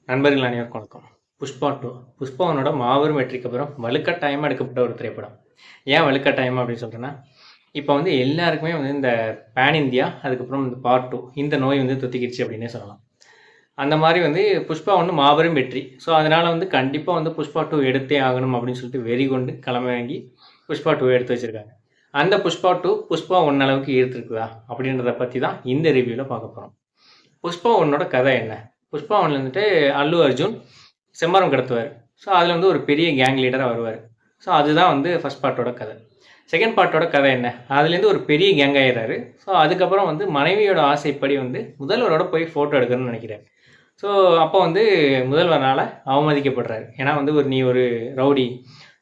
நண்பர்கள் அனைவருக்கும் வணக்கம். புஷ்பா 2 புஷ்பாவனோட மாபெரும் வெற்றிக்கு அப்புறம் வலுக்கட்டாயமாக எடுக்கப்பட்ட ஒரு திரைப்படம். ஏன் வலுக்கட்டாயமா அப்படின்னு சொல்கிறேன்னா, இப்போ வந்து எல்லாருக்குமே வந்து இந்த பேன் இந்தியா அதுக்கப்புறம் இந்த பார்ட் 2 இந்த நோய் வந்து தொத்திக்கிடுச்சு அப்படின்னே சொல்லலாம். அந்த மாதிரி வந்து புஷ்பா 1 மாபெரும் வெற்றி. ஸோ அதனால் வந்து கண்டிப்பாக வந்து புஷ்பா 2 எடுத்தே ஆகணும் அப்படின்னு சொல்லிட்டு வெறி கொண்டு கிளம்ப வாங்கி புஷ்பா 2 எடுத்து வச்சுருக்காங்க. அந்த புஷ்பா 2 புஷ்பா 1 அளவுக்கு ஈர்த்திருக்குதா அப்படின்றத பற்றி தான் இந்த ரிவ்யூவில் பார்க்க போகிறோம். புஷ்பா 1ஓட கதை என்ன? புஷ்பா 1ல வந்துட்டு அல்லு அர்ஜுன் செம்மரம் கடத்துவார். ஸோ அதில் வந்து ஒரு பெரிய கேங் லீடராக வருவார். ஸோ அதுதான் வந்து ஃபஸ்ட் பார்ட்டோட கதை. செகண்ட் பார்ட்டோட கதை என்ன? அதுலேருந்து ஒரு பெரிய கேங் ஆயிடுறாரு. ஸோ அதுக்கப்புறம் வந்து மனைவியோட ஆசைப்படி வந்து முதல்வரோட போய் ஃபோட்டோ எடுக்கணும்னு நினைக்கிறார். ஸோ அப்போ வந்து முதல்வரால் அவமதிக்கப்படுறாரு. ஏன்னா வந்து நீ ஒரு ரவுடி,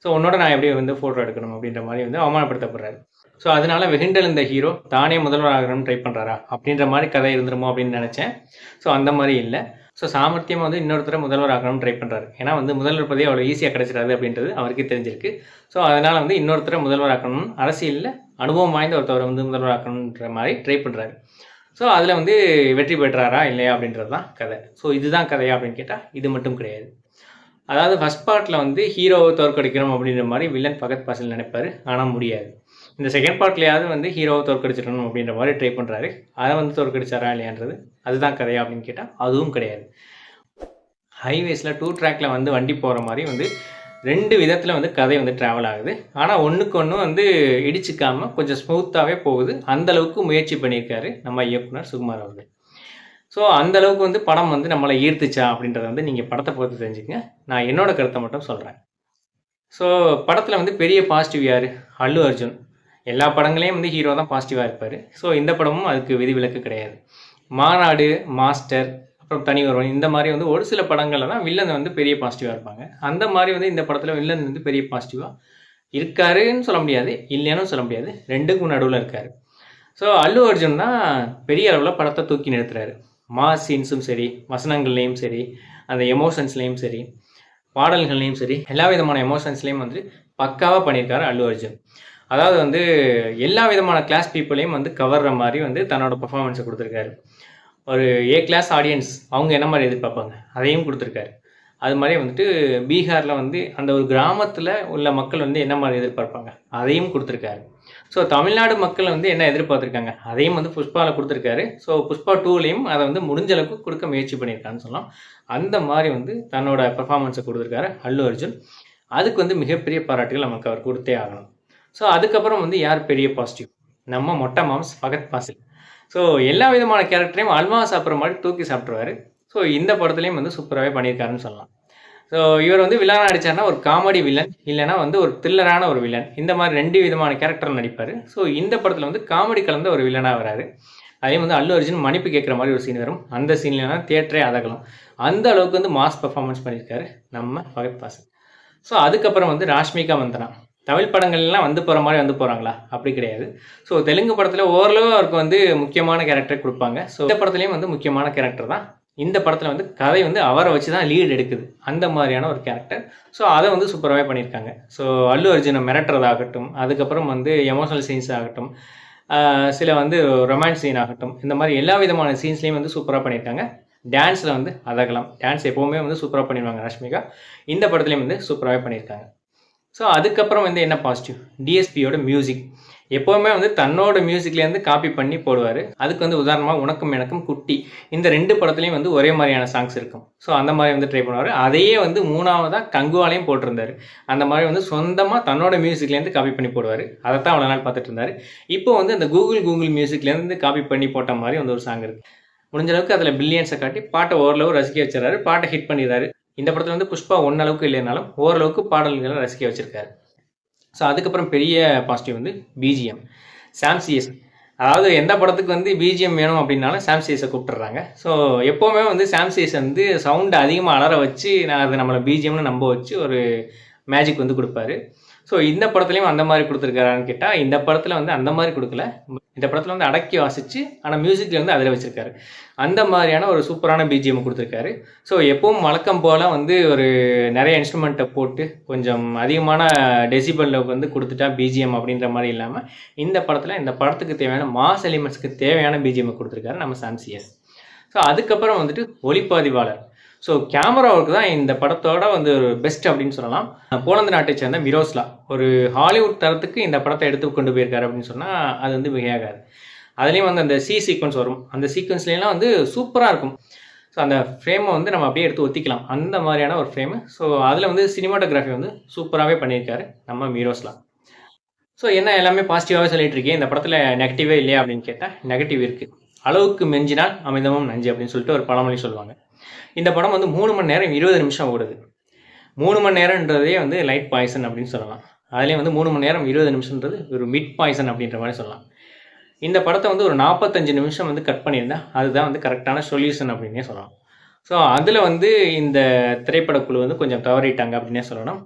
ஸோ உன்னோட நான் எப்படி வந்து ஃபோட்டோ எடுக்கணும் அப்படின்ற மாதிரி வந்து அவமானப்படுத்தப்படுறாரு. ஸோ அதனால வெகுண்டல் இந்த ஹீரோ தானே முதல்வராகணும்னு ட்ரை பண்ணுறாரா அப்படின்ற மாதிரி கதை இருந்துருமோ அப்படின்னு நினச்சேன். ஸோ அந்த மாதிரி இல்லை. ஸோ சாமர்த்தியமாக வந்து இன்னொருத்தரை முதல்வர் ஆகணும்னு ட்ரை பண்ணுறாரு. ஏன்னா வந்து முதல்வர் பதவி அவ்வளோ ஈஸியாக கிடைச்சிடாது அப்படின்றது அவருக்கே தெரிஞ்சிருக்கு. ஸோ அதனால் வந்து இன்னொருத்தரை முதல்வர் ஆக்கணும்னு அரசியலில் அனுபவம் வாய்ந்த ஒருத்தவரை வந்து முதல்வர் ஆக்கணுன்ற மாதிரி ட்ரை பண்ணுறாரு. ஸோ அதில் வந்து வெற்றி பெற்றாரா இல்லையா அப்படின்றது தான் கதை. ஸோ இதுதான் கதையா அப்படின்னு கேட்டால் இது மட்டும் கிடையாது. அதாவது ஃபஸ்ட் பார்ட்டில் வந்து ஹீரோவை தோற்கடிக்கணும் அப்படின்ற மாதிரி வில்லன் ஃபகத் ஃபாசில் நினைப்பார். ஆனால் முடியாது. இந்த செகண்ட் பார்ட்லையாவது வந்து ஹீரோவை தோற்கடிச்சிடணும் அப்படின்ற மாதிரி ட்ரை பண்ணுறாரு. அதை வந்து தோற்கடிச்சாரா இல்லையான்றது அதுதான் கதையா அப்படின்னு கேட்டால் அதுவும் கிடையாது. ஹைவேஸில் 2 ட்ராக்கில் வந்து வண்டி போகிற மாதிரி வந்து 2 விதத்தில் வந்து கதை வந்து ட்ராவல் ஆகுது. ஆனால் ஒன்றுக்கு ஒன்று வந்து இடிச்சிக்காமல் கொஞ்சம் ஸ்மூத்தாகவே போகுது. அந்தளவுக்கு முயற்சி பண்ணியிருக்காரு நம்ம இயக்குனர் சுகுமார் அவர்கள். ஸோ அந்தளவுக்கு வந்து படம் வந்து நம்மளை ஈர்த்துச்சா அப்படின்றத வந்து நீங்கள் படத்தை பொறுத்து தெரிஞ்சுக்கங்க. நான் என்னோடய கருத்தை மட்டும் சொல்கிறேன். ஸோ படத்தில் வந்து பெரிய பாசிட்டிவ் யார்? அல்லு அர்ஜுன். எல்லா படங்களையும் வந்து ஹீரோ தான் பாசிட்டிவாக இருப்பார். ஸோ இந்த படமும் அதுக்கு விதிவிலக்கு கிடையாது. மாநாடு, மாஸ்டர், அப்புறம் தனி ஒருவன் இந்த மாதிரி வந்து ஒரு சில படங்களில் தான் வில்லன் வந்து பெரிய பாசிட்டிவாக இருப்பாங்க. அந்த மாதிரி வந்து இந்த படத்தில் வில்லன் வந்து பெரிய பாசிட்டிவாக இருக்காருன்னு சொல்ல முடியாது, இல்லைன்னு சொல்ல முடியாது, ரெண்டுக்கும் நடுவில் இருக்கார். ஸோ அல்லு அர்ஜுன் தான் பெரிய அளவில் படத்தை தூக்கி நிறுத்துறாரு. மாஸ் சீன்ஸும் சரி, வசனங்கள்லேயும் சரி, அந்த எமோஷன்ஸ்லேயும் சரி, பாடல்கள்லேயும் சரி, எல்லா விதமான எமோஷன்ஸ்லேயும் வந்து பக்காவாக பண்ணியிருக்காரு அல்லு அர்ஜுன். அதாவது வந்து எல்லா விதமான கிளாஸ் பீப்புளையும் வந்து கவர்ற மாதிரி வந்து தன்னோட பர்ஃபார்மன்ஸை கொடுத்துருக்காரு. ஒரு ஏ கிளாஸ் ஆடியன்ஸ் அவங்க என்ன மாதிரி எதிர்பார்ப்பாங்க அதையும் கொடுத்துருக்காரு. அது மாதிரி வந்துட்டு பீகாரில் வந்து அந்த ஒரு கிராமத்தில் உள்ள மக்கள் வந்து என்ன மாதிரி எதிர்பார்ப்பாங்க அதையும் கொடுத்துருக்காரு. ஸோ தமிழ்நாடு மக்கள் வந்து என்ன எதிர்பார்த்துருக்காங்க அதையும் வந்து புஷ்பாவில் கொடுத்துருக்காரு. ஸோ புஷ்பா 2லையும் அதை வந்து முடிஞ்ச அளவுக்கு கொடுக்க முயற்சி பண்ணியிருக்கான்னு சொல்லலாம். அந்த மாதிரி வந்து தன்னோட பர்ஃபார்மன்ஸை கொடுத்துருக்காரு அல்லு அர்ஜுன். அதுக்கு வந்து மிகப்பெரிய பாராட்டுகள் நமக்கு அவர் கொடுத்தே ஆகணும். ஸோ அதுக்கப்புறம் வந்து யார் பெரிய பாசிட்டிவ்? நம்ம மொட்டை மாம்ஸ் ஃபகத் ஃபாசில். ஸோ எல்லா விதமான கேரக்டரையும் அல்வா சாப்பிட்ற மாதிரி தூக்கி சாப்பிட்ருவார். ஸோ இந்த படத்துலையும் வந்து சூப்பராகவே பண்ணியிருக்காருன்னு சொல்லலாம். ஸோ இவர் வந்து வில்லனாக நடித்தார்னா ஒரு காமெடி வில்லன், இல்லைனா வந்து ஒரு த்ரில்லரான ஒரு வில்லன், இந்த மாதிரி 2 விதமான கேரக்டர் நடிப்பார். ஸோ இந்த படத்தில் வந்து காமெடி கலந்த ஒரு வில்லனாக வராரு. அதே வந்து அல்லு அர்ஜுன் மன்னிப்பு கேட்குற மாதிரி ஒரு சீன் வரும். அந்த சீன்லாம் தியேட்டரே அதகலாம். அந்த அளவுக்கு வந்து மாஸ் பர்ஃபார்மன்ஸ் பண்ணியிருக்காரு நம்ம ஃபகத் ஃபாசில். ஸோ அதுக்கப்புறம் வந்து ராஷ்மிகா மந்தனா. தமிழ் படங்கள்லாம் வந்து போகிற மாதிரி வந்து போகிறாங்களா? அப்படி கிடையாது. ஸோ தெலுங்கு படத்தில் ஓரளவு அவருக்கு வந்து முக்கியமான கேரக்டர் கொடுப்பாங்க. ஸோ இந்த படத்துலேயும் வந்து முக்கியமான கேரக்டர் தான். இந்த படத்தில் வந்து கதை வந்து அவரை வச்சு தான் லீட் எடுக்குது. அந்த மாதிரியான ஒரு கேரக்டர். ஸோ அதை வந்து சூப்பராகவே பண்ணியிருக்காங்க. ஸோ அல்லு அர்ஜுனை மிரட்டுறதாகட்டும், அதுக்கப்புறம் வந்து எமோஷனல் சீன்ஸ் ஆகட்டும், சில வந்து ரொமான்ஸ் சீன் ஆகட்டும், இந்த மாதிரி எல்லா விதமான சீன்ஸ்லேயும் வந்து சூப்பராக பண்ணியிருக்காங்க. டான்ஸில் வந்து அதகலாம். டான்ஸ் எப்போவுமே வந்து சூப்பராக பண்ணிடுவாங்க ராஷ்மிகா. இந்த படத்துலேயும் வந்து சூப்பராகவே பண்ணியிருக்காங்க. ஸோ அதுக்கப்புறம் வந்து என்ன பாசிட்டிவ்? டிஎஸ்பியோட மியூசிக். எப்போவுமே வந்து தன்னோட மியூசிக்லேருந்து காப்பி பண்ணி போடுவார். அதுக்கு வந்து உதாரணமாக உனக்கும் எனக்கும் குட்டி இந்த 2 படத்துலையும் வந்து ஒரே மாதிரியான சாங்ஸ் இருக்கும். ஸோ அந்த மாதிரி வந்து ட்ரை பண்ணுவார். அதையே வந்து 3ஆவதாக கங்குவாலையும் போட்டிருந்தார். அந்த மாதிரி வந்து சொந்தமாக தன்னோட மியூசிக்லேருந்து காப்பி பண்ணி போடுவார். அதை தான் அவ்வளோ நாள் பார்த்துட்டு இருந்தார். இப்போ வந்து அந்த கூகுள் மியூசிக்லேருந்து காப்பி பண்ணி போட்ட மாதிரி வந்து ஒரு சாங் இருக்குது. முடிஞ்ச அளவுக்கு அதில் பில்லியன்ஸை காட்டி பாட்டை ஓரளவு ரசிக்க வச்சுறாரு. பாட்டை ஹிட் பண்ணிடுறாரு. இந்த படத்தில் வந்து புஷ்பா 1 அளவுக்கு இல்லைனாலும் ஓரளவுக்கு பாடல்களை ரசிக்க வச்சுருக்காரு. ஸோ அதுக்கப்புறம் பெரிய பாசிட்டிவ் வந்து பிஜிஎம். சாம்சிஎஸ். அதாவது எந்த படத்துக்கு வந்து பிஜிஎம் வேணும் அப்படின்னாலும் சாம்சிஎஸை கூப்பிட்டுறாங்க. ஸோ எப்போவுமே வந்து சாம்சிஎஸ் வந்து சவுண்டு அதிகமாக அலற வச்சு அது நம்மளை பிஜிஎம்னு நம்ப வச்சு ஒரு மேஜிக் வந்து கொடுப்பாரு. ஸோ இந்த படத்துலையும் அந்த மாதிரி கொடுத்துருக்காரான்னு கேட்டால் இந்த படத்தில் வந்து அந்த மாதிரி கொடுக்கல. இந்த படத்தில் வந்து அடக்கி வாசித்து ஆனால் மியூசிக்கில் வந்து அதில் வச்சுருக்காரு. அந்த மாதிரியான ஒரு சூப்பரான பிஜிஎம் கொடுத்துருக்காரு. ஸோ எப்பவும் வழக்கம் போல் வந்து ஒரு நிறைய இன்ஸ்ட்ருமெண்ட்டை போட்டு கொஞ்சம் அதிகமான டெசிபலில் வந்து கொடுத்துட்டா பிஜிஎம் அப்படின்ற மாதிரி இல்லாமல் இந்த படத்தில் இந்த படத்துக்கு தேவையான மாஸ் எலிமெண்ட்ஸ்க்கு தேவையான பிஜிஎம் கொடுத்துருக்காரு நம்ம சாம்சிஎஸ். ஸோ அதுக்கப்புறம் வந்துட்டு ஒளிப்பதிவாளர். ஸோ கேமரா ஒர்க் தான் இந்த படத்தோட வந்து ஒரு பெஸ்ட் அப்படின்னு சொல்லலாம். போலந்து நாட்டை சேர்ந்த மிரோஸ்லா ஒரு ஹாலிவுட் தரத்துக்கு இந்த படத்தை எடுத்து கொண்டு போயிருக்காரு அப்படின்னு சொன்னால் அது வந்து மிகையாகாது. அதுலேயும் வந்து அந்த சீக்வன்ஸ் வரும். அந்த சீக்வன்ஸ்லாம் வந்து சூப்பராக இருக்கும். ஸோ அந்த ஃப்ரேமை வந்து நம்ம அப்படியே எடுத்து ஒத்திக்கலாம். அந்த மாதிரியான ஒரு ஃப்ரேமு. ஸோ அதில் வந்து சினிமாட்டோகிராஃபி வந்து சூப்பராகவே பண்ணியிருக்காரு நம்ம மிரோஸ்லா. ஸோ என்ன எல்லாமே பாசிட்டிவாகவே சொல்லிட்டு இருக்கேன். இந்த படத்தில் நெகட்டிவே இல்லையா அப்படின்னு கேட்டால் நெகட்டிவ் இருக்குது. அளவுக்கு மிஞ்சினால் அமிர்தமும் நஞ்சு அப்படின்னு சொல்லிட்டு ஒரு பழமொழி சொல்லுவாங்க. இந்த படம் வந்து 3 மணி நேரம் 20 நிமிஷம் ஓடுது. 3 மணி நேரம்ன்றதே வந்து லைட் பாய்சன் அப்படின்னு சொல்லலாம். அதுலேயும் வந்து 3 மணி நேரம் 20 நிமிஷம்ன்றது ஒரு மிட் பாய்சன் அப்படின்ற மாதிரி சொல்லலாம். இந்த படத்தை வந்து ஒரு 45 நிமிஷம் வந்து கட் பண்ணியிருந்தா அதுதான் வந்து கரெக்டான சொல்யூஷன் அப்படின்னே சொல்லலாம். ஸோ அதில் வந்து இந்த திரைப்படக்குழு வந்து கொஞ்சம் தவறிட்டாங்க அப்படின்னே சொல்லணும்.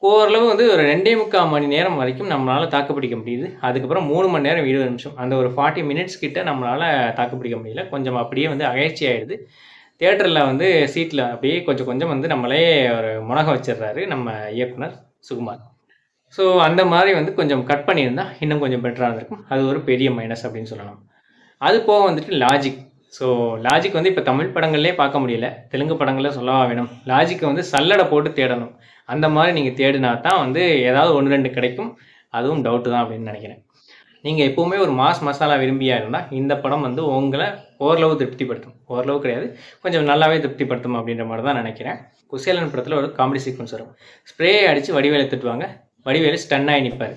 ஓரளவு வந்து ஒரு 2.25 மணி நேரம் வரைக்கும் நம்மளால் தாக்குப்பிடிக்க முடியுது. அதுக்கப்புறம் 3 மணி நேரம் 20 நிமிஷம் அந்த ஒரு 40 மினிட்ஸ் கிட்ட நம்மளால் தாக்குப்பிடிக்க முடியல. கொஞ்சம் அப்படியே வந்து அகழ்ச்சி ஆகிடுது. தியேட்டரில் வந்து சீட்டில் அப்படியே கொஞ்சம் கொஞ்சம் வந்து நம்மளே ஒரு முனக வச்சிடுறாரு நம்ம இயக்குனர் சுகுமார். ஸோ அந்த மாதிரி வந்து கொஞ்சம் கட் பண்ணியிருந்தா இன்னும் கொஞ்சம் பெட்டராக இருந்திருக்கும். அது ஒரு பெரிய மைனஸ் அப்படின்னு சொல்லலாம். அது போக வந்துட்டு லாஜிக். ஸோ லாஜிக் வந்து இப்போ தமிழ் படங்கள்லேயே பார்க்க முடியல. தெலுங்கு படங்களில் சொல்லவா வேணும். லாஜிக்கை வந்து சல்லடை போட்டு தேடணும். அந்த மாதிரி நீங்கள் தேடினா தான் வந்து ஏதாவது 1-2 கிடைக்கும். அதுவும் டவுட்டு தான் அப்படின்னு நினைக்கிறேன். நீங்கள் எப்போவுமே ஒரு மாஸ் மசாலா விரும்பியா இருந்தால் இந்த படம் வந்து உங்களை ஓரளவு திருப்திப்படுத்தும். ஓரளவு கிடையாது, கொஞ்சம் நல்லாவே திருப்திப்படுத்தும் அப்படின்ற மாதிரி தான் நினைக்கிறேன். குசேலன் படத்தில் ஒரு காமெடி சீக்வன்ஸ் வரும். ஸ்ப்ரே அடித்து வடிவேலை திட்டுவாங்க. வடிவேலு ஸ்டன் ஆகி நிற்பார்.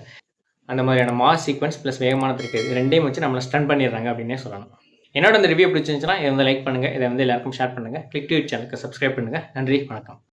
அந்த மாதிரியான மாஸ் சீக்வன்ஸ் ப்ளஸ் வேகமான திருப்பி இது ரெண்டையும் வச்சு நம்மளை ஸ்டன் பண்ணிடுறாங்க அப்படின்னே சொல்லலாம். என்னோட அந்த ரிவ்யூ பிடிச்சிருந்துச்சுன்னா இதை வந்து லைக் பண்ணுங்கள். இதை வந்து எல்லாருக்கும் ஷேர் பண்ணுங்கள். கிளிக் டு சேனலுக்கு சப்ஸ்கிரைப் பண்ணுங்கள். நன்றி, வணக்கம்.